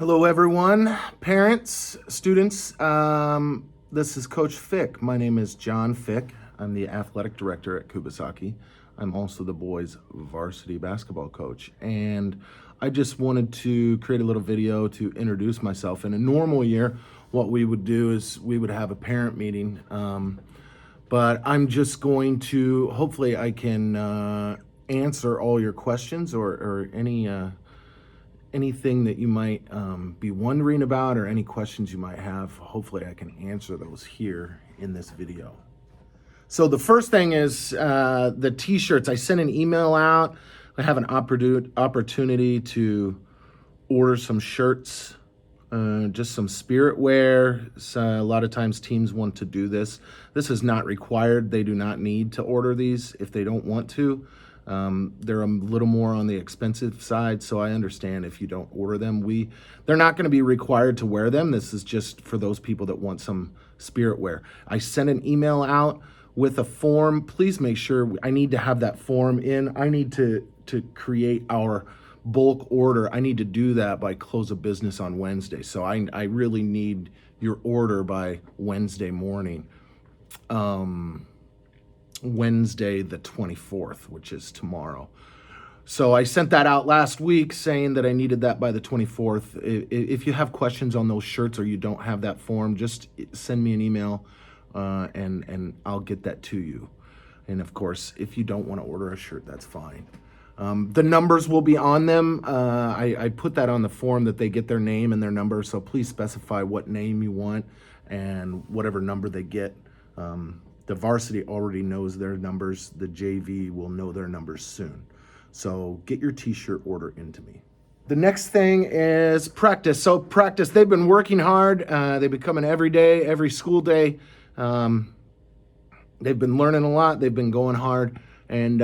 Hello, everyone, parents, students. This is Coach Fick. My name is John Fick. I'm the athletic director at Kubasaki. I'm also the boys' varsity basketball coach. And I just wanted to create a little video to introduce myself. In a normal year, what we would do is we would have a parent meeting. But I'm just going to, hopefully I can answer all your questions or anything that you might be wondering about or any questions you might have. Hopefully I can answer those here in this video. So the first thing is the t-shirts. I sent an email out. I have an opportunity to order some shirts, just some spirit wear. So a lot of times teams want to do this. This is not required. They do not need to order these if they don't want to. They're a little more on the expensive side, so I understand if you don't order them. They're not going to be required to wear them. This is just for those people that want some spirit wear. I sent an email out with a form. Please make sure I need to have that form in. I need to create our bulk order. I need to do that by close of business on Wednesday. So I really need your order by Wednesday morning. Wednesday the 24th, which is tomorrow. So I sent that out last week saying that I needed that by the 24th. If you have questions on those shirts or you don't have that form, just send me an email and I'll get that to you. And of course, if you don't want to order a shirt, that's fine. The numbers will be on them. I put that on the form that they get their name and their number, so please specify what name you want and whatever number they get. The varsity already knows their numbers. The JV will know their numbers soon. So get your t-shirt order into me. The next thing is practice. So practice, they've been working hard. They've been coming every day, every school day. They've been learning a lot. They've been going hard and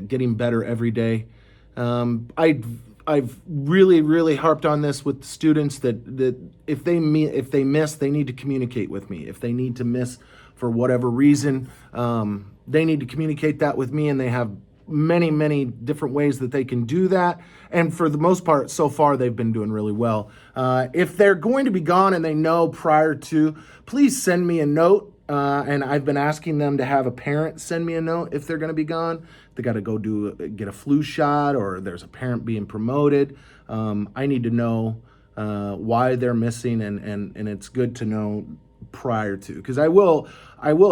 getting better every day. I've really harped on this with the students that if they miss, they need to communicate with me. If they need to miss for whatever reason, they need to communicate that with me, and they have many different ways that they can do that. And for the most part, so far, they've been doing really well. If they're going to be gone and they know prior to, please send me a note. And I've been asking them to have a parent send me a note if they're going to be gone. They got to go get a flu shot, or there's a parent being promoted. I need to know why they're missing, and it's good to know prior to, because I will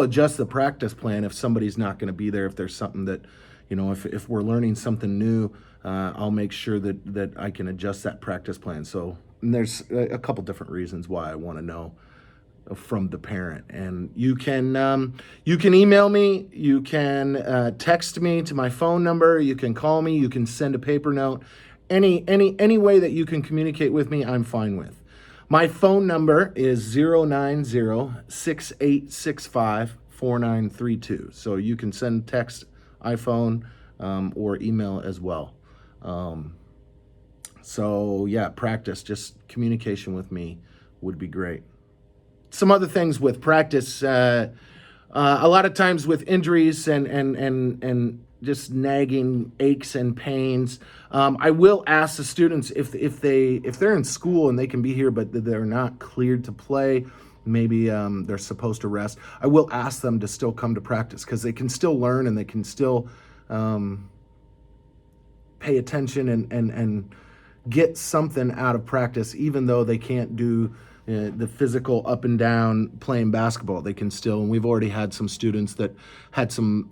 adjust the practice plan if somebody's not going to be there. If there's something that, if we're learning something new, I'll make sure that I can adjust that practice plan. So there's a couple different reasons why I want to know from the parent. And you can email me, you can text me to my phone number, you can call me, you can send a paper note. Any way that you can communicate with me, I'm fine with. My phone number is 090-6865-4932. So you can send text, iPhone, or email as well. So yeah, practice, just communication with me would be great. Some other things with practice, a lot of times with injuries and just nagging aches and pains, I will ask the students if they're in school and they can be here but they're not cleared to play, maybe they're supposed to rest, I will ask them to still come to practice, because they can still learn and they can still pay attention and get something out of practice, even though they can't do the physical up and down playing basketball. They can still, and we've already had some students that had some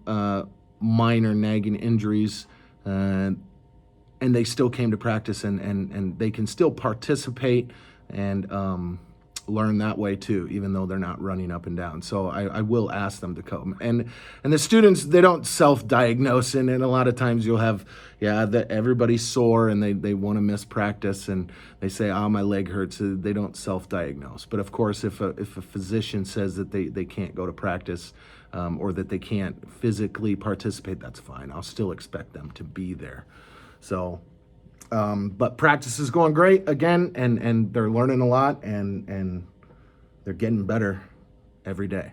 minor nagging injuries, and they still came to practice, and they can still participate and learn that way too, even though they're not running up and down. So I will ask them to come. And the students, they don't self-diagnose, and a lot of times you'll have, everybody's sore and they want to miss practice, and they say, my leg hurts. They don't self-diagnose. But of course, if a physician says that they can't go to practice, or that they can't physically participate, that's fine. I'll still expect them to be there. So, but practice is going great again, and they're learning a lot, and they're getting better every day.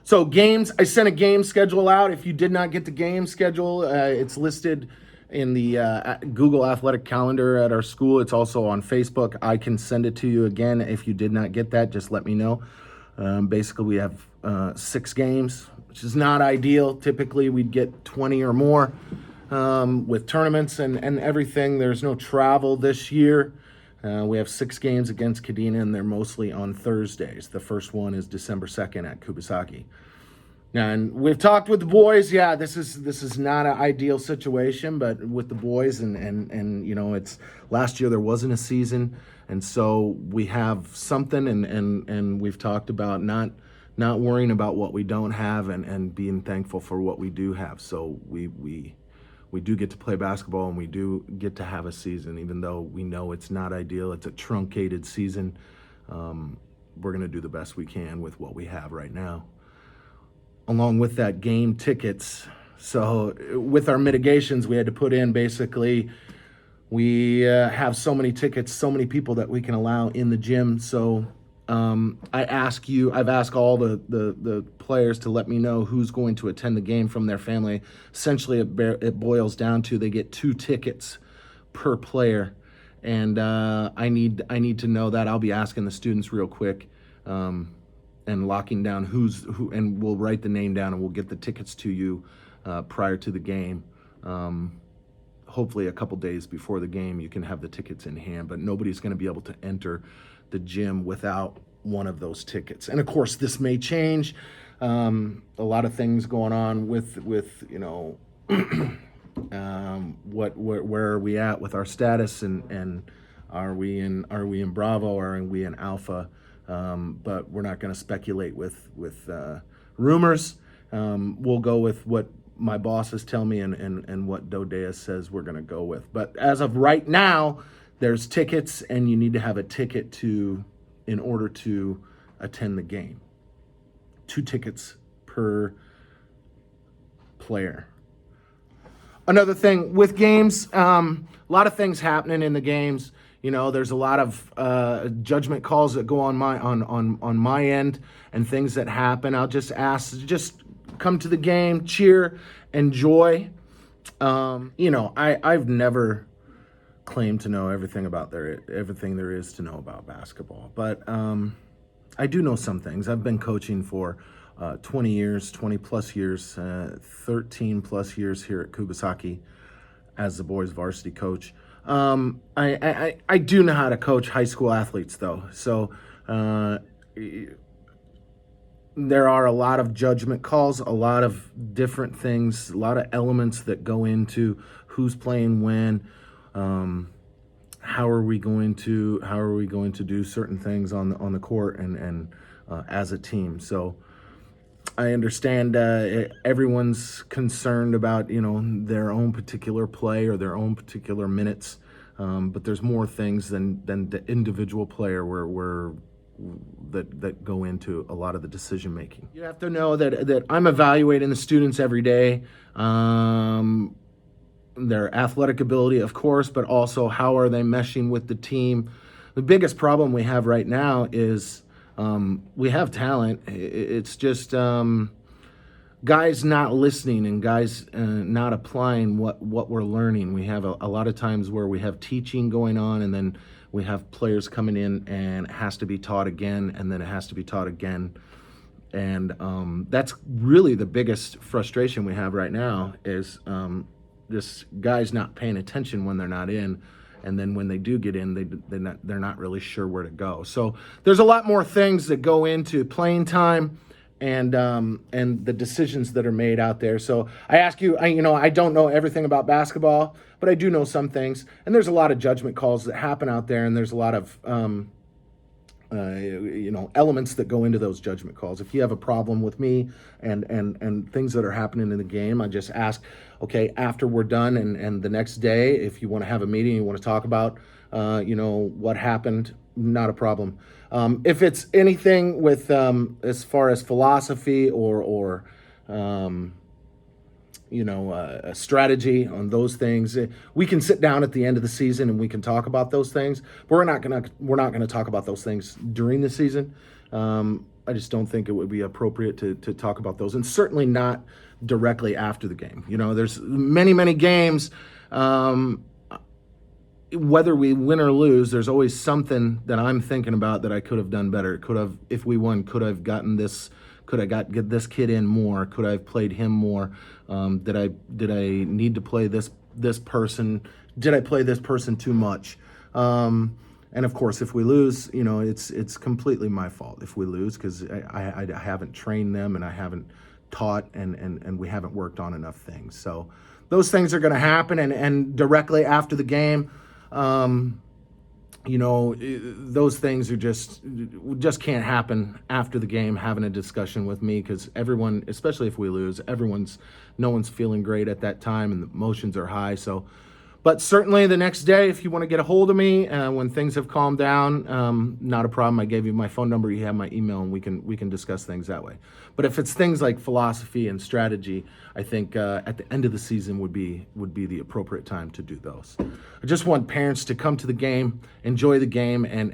So games, I sent a game schedule out. If you did not get the game schedule, it's listed in the Google Athletic Calendar at our school. It's also on Facebook. I can send it to you again. If you did not get that, just let me know. Basically, we have 6 games, which is not ideal. Typically, we'd get 20 or more with tournaments and everything. There's no travel this year. We have 6 games against Kadena, and they're mostly on Thursdays. The first one is December 2nd at Kubasaki. And we've talked with the boys. Yeah, this is not an ideal situation, but with the boys and you know, it's last year there wasn't a season, and so we have something, and we've talked about not worrying about what we don't have and being thankful for what we do have. So we do get to play basketball, and we do get to have a season, even though we know it's not ideal. It's a truncated season. We're going to do the best we can with what we have right now. Along with that, game tickets. So with our mitigations, we had to put in basically, we have so many tickets, so many people that we can allow in the gym. So I've asked all the players to let me know who's going to attend the game from their family. Essentially, it boils down to they get 2 tickets per player, and I need to know that. I'll be asking the students real quick. And locking down who, and we'll write the name down and we'll get the tickets to you prior to the game. Hopefully a couple days before the game you can have the tickets in hand, but nobody's going to be able to enter the gym without one of those tickets. And of course this may change. A lot of things going on with you know, where are we at with our status, and are we in Bravo or are we in Alpha? But we're not going to speculate with rumors. We'll go with what my bosses tell me and what Dodea says we're going to go with. But as of right now, there's tickets, and you need to have a ticket in order to attend the game. 2 tickets per player. Another thing with games, a lot of things happening in the games. You know, there's a lot of judgment calls that go on my end, and things that happen. I'll just ask, just come to the game, cheer, enjoy. You know, I've never claimed to know everything there is to know about basketball, but I do know some things. I've been coaching for 20 plus years, 13 plus years here at Kubasaki as the boys varsity coach. I do know how to coach high school athletes, though. So there are a lot of judgment calls, a lot of different things, a lot of elements that go into who's playing when, how are we going to do certain things on the court and as a team. So I understand everyone's concerned about, you know, their own particular play or their own particular minutes, but there's more things than the individual player that go into a lot of the decision making. You have to know that I'm evaluating the students every day, their athletic ability, of course, but also how are they meshing with the team. The biggest problem we have right now is we have talent. It's just guys not listening and guys not applying what we're learning. We have a lot of times where we have teaching going on, and then we have players coming in and it has to be taught again, and then it has to be taught again. And that's really the biggest frustration we have right now is this guys not paying attention when they're not in. And then when they do get in, they're not really sure where to go. So there's a lot more things that go into playing time and the decisions that are made out there. So I ask you, I don't know everything about basketball, but I do know some things. And there's a lot of judgment calls that happen out there, and there's a lot of elements that go into those judgment calls. If you have a problem with me and things that are happening in the game, I just ask, okay, after we're done and the next day, if you want to have a meeting, you want to talk about, what happened, not a problem. If it's anything with as far as philosophy or a strategy on those things, we can sit down at the end of the season and we can talk about those things. But we're not gonna talk about those things during the season. I just don't think it would be appropriate to talk about those, and certainly not directly after the game. There's many games Whether we win or lose, there's always something that I'm thinking about that I could have done better. Could have, if we won, could have gotten this, could I get this kid in more? Could I have played him more? Did I need to play this person? Did I play this person too much? And of course, if we lose, it's completely my fault if we lose, because I haven't trained them and I haven't taught and we haven't worked on enough things. So those things are going to happen, and directly after the game. Those things are just can't happen after the game, having a discussion with me, because everyone, especially if we lose, no one's feeling great at that time and the emotions are high. So, but certainly the next day, if you want to get a hold of me when things have calmed down, not a problem. I gave you my phone number, you have my email, and we can discuss things that way. But if it's things like philosophy and strategy, I think at the end of the season would be the appropriate time to do those. I just want parents to come to the game, enjoy the game, and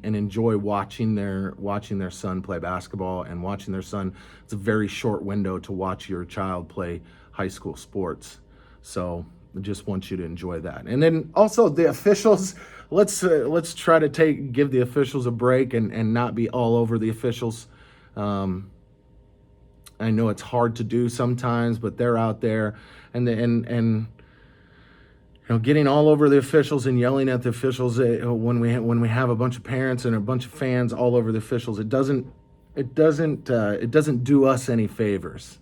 enjoy watching their son play basketball and watching their son. It's a very short window to watch your child play high school sports. So I just want you to enjoy that. And then also the officials, let's try to give the officials a break and not be all over the officials. I know it's hard to do sometimes, but they're out there and getting all over the officials and yelling at the officials when we have a bunch of parents and a bunch of fans all over the officials. It doesn't do us any favors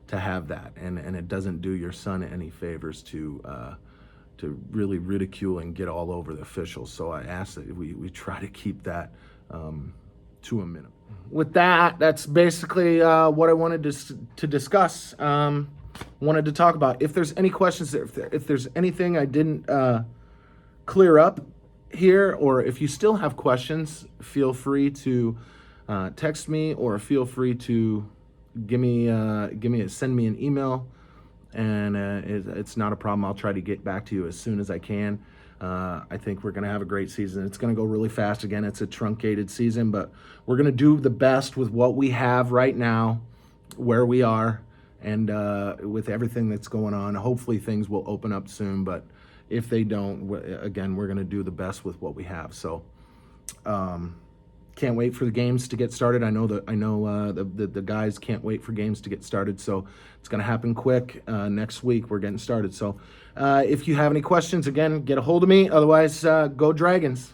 to have that, and it doesn't do your son any favors to really ridicule and get all over the officials. So I ask that we try to keep that to a minimum. With that, that's basically what I wanted to discuss. Wanted to talk about. If there's any questions, if there's anything I didn't clear up here, or if you still have questions, feel free to text me, or feel free to send me an email, and it's not a problem. I'll try to get back to you as soon as I can. I think we're going to have a great season. It's going to go really fast. Again, it's a truncated season, but we're going to do the best with what we have right now, where we are, and with everything that's going on. Hopefully things will open up soon, but if they don't, again, we're going to do the best with what we have. So can't wait for the games to get started. I know the guys can't wait for games to get started, so it's going to happen quick. Next week we're getting started. So if you have any questions, again, get a hold of me. Otherwise, go Dragons.